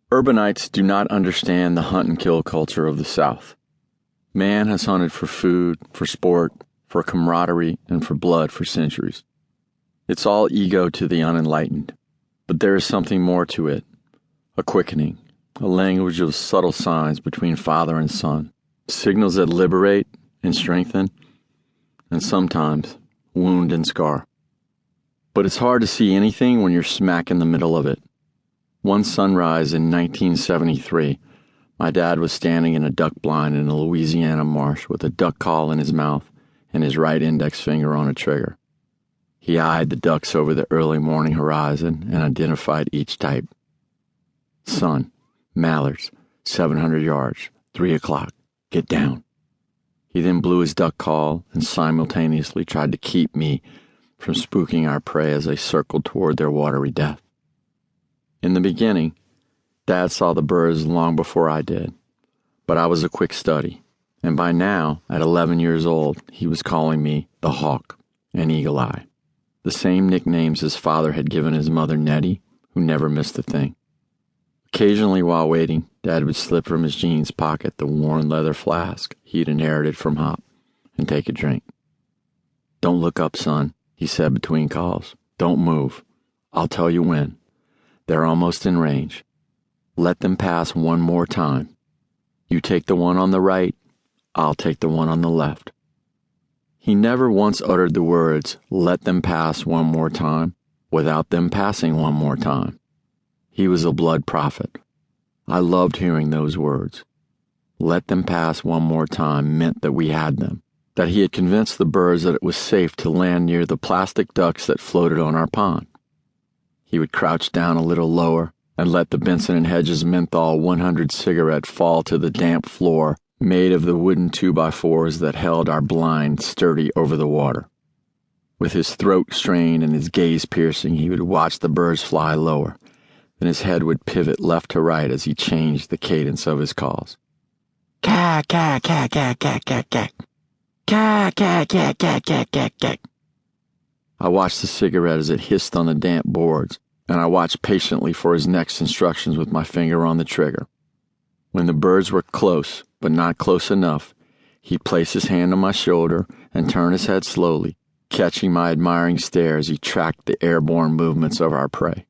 Urbanites do not understand the hunt and kill culture of the South. Man has hunted for food, for sport, for camaraderie, and for blood for centuries. It's all ego to the unenlightened, but there is something more to it, a quickening, a language of subtle signs between father and son, signals that liberate and strengthen, and sometimes wound and scar. But it's hard to see anything when you're smack in the middle of it. One sunrise in 1973, my dad was standing in a duck blind in a Louisiana marsh with a duck call in his mouth and his right index finger on a trigger. He eyed the ducks over the early morning horizon and identified each type. Son, mallards, 700 yards, 3 o'clock, get down. He then blew his duck call and simultaneously tried to keep me from spooking our prey as they circled toward their watery death. In the beginning, Dad saw the birds long before I did, but I was a quick study, and by now, at 11 years old, he was calling me the Hawk and Eagle Eye, the same nicknames his father had given his mother Nettie, who never missed a thing. Occasionally while waiting, Dad would slip from his jeans pocket the worn leather flask he'd inherited from Hop and take a drink. "Don't look up, son," he said between calls. "Don't move. I'll tell you when. They're almost in range. Let them pass one more time. You take the one on the right, I'll take the one on the left." He never once uttered the words, "let them pass one more time," without them passing one more time. He was a blood prophet. I loved hearing those words. Let them pass one more time meant that we had them, that he had convinced the birds that it was safe to land near the plastic ducks that floated on our pond. He would crouch down a little lower and let the Benson & Hedges menthol 100 cigarette fall to the damp floor made of the wooden 2x4s that held our blind sturdy over the water. With his throat strained and his gaze piercing, he would watch the birds fly lower. Then his head would pivot left to right as he changed the cadence of his calls. Caw, caw, caw, caw, caw, caw, caw. Caw, caw, caw, caw, caw, caw, caw. I watched the cigarette as it hissed on the damp boards, and I watched patiently for his next instructions with my finger on the trigger. When the birds were close, but not close enough, he'd place his hand on my shoulder and turn his head slowly, catching my admiring stare as he tracked the airborne movements of our prey.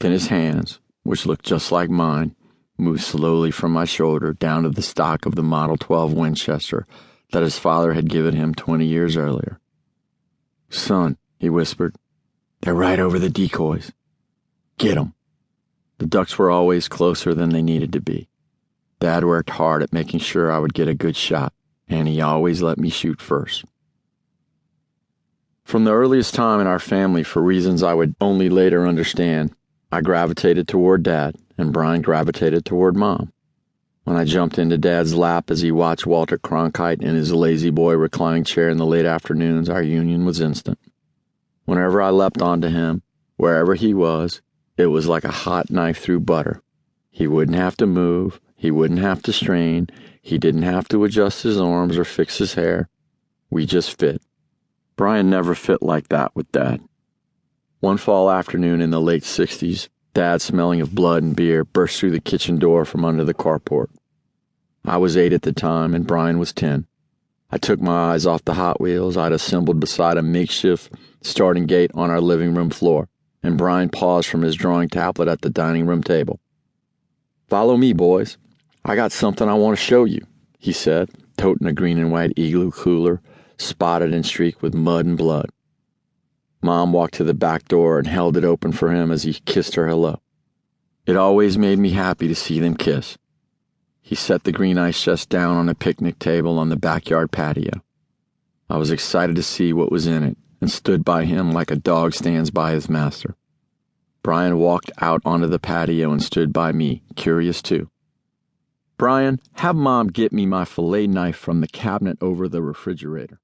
Then his hands, which looked just like mine, moved slowly from my shoulder down to the stock of the Model 12 Winchester that his father had given him 20 years earlier. "Son," he whispered, "they're right over the decoys. Get 'em." The ducks were always closer than they needed to be. Dad worked hard at making sure I would get a good shot, and he always let me shoot first. From the earliest time in our family, for reasons I would only later understand, I gravitated toward Dad, and Bryan gravitated toward Mom. When I jumped into Dad's lap as he watched Walter Cronkite in his lazy boy reclining chair in the late afternoons, our union was instant. Whenever I leapt onto him, wherever he was, it was like a hot knife through butter. He wouldn't have to move, he wouldn't have to strain, he didn't have to adjust his arms or fix his hair. We just fit. Bryan never fit like that with Dad. One fall afternoon in the late 60s, Dad, smelling of blood and beer, burst through the kitchen door from under the carport. I was 8 at the time, and Bryan was 10. I took my eyes off the Hot Wheels I'd assembled beside a makeshift starting gate on our living room floor, and Bryan paused from his drawing tablet at the dining room table. "Follow me, boys. I got something I want to show you," he said, toting a green and white Igloo cooler, spotted and streaked with mud and blood. Mom walked to the back door and held it open for him as he kissed her hello. It always made me happy to see them kiss. He set the green ice chest down on a picnic table on the backyard patio. I was excited to see what was in it and stood by him like a dog stands by his master. Bryan walked out onto the patio and stood by me, curious too. "Bryan, have Mom get me my fillet knife from the cabinet over the refrigerator."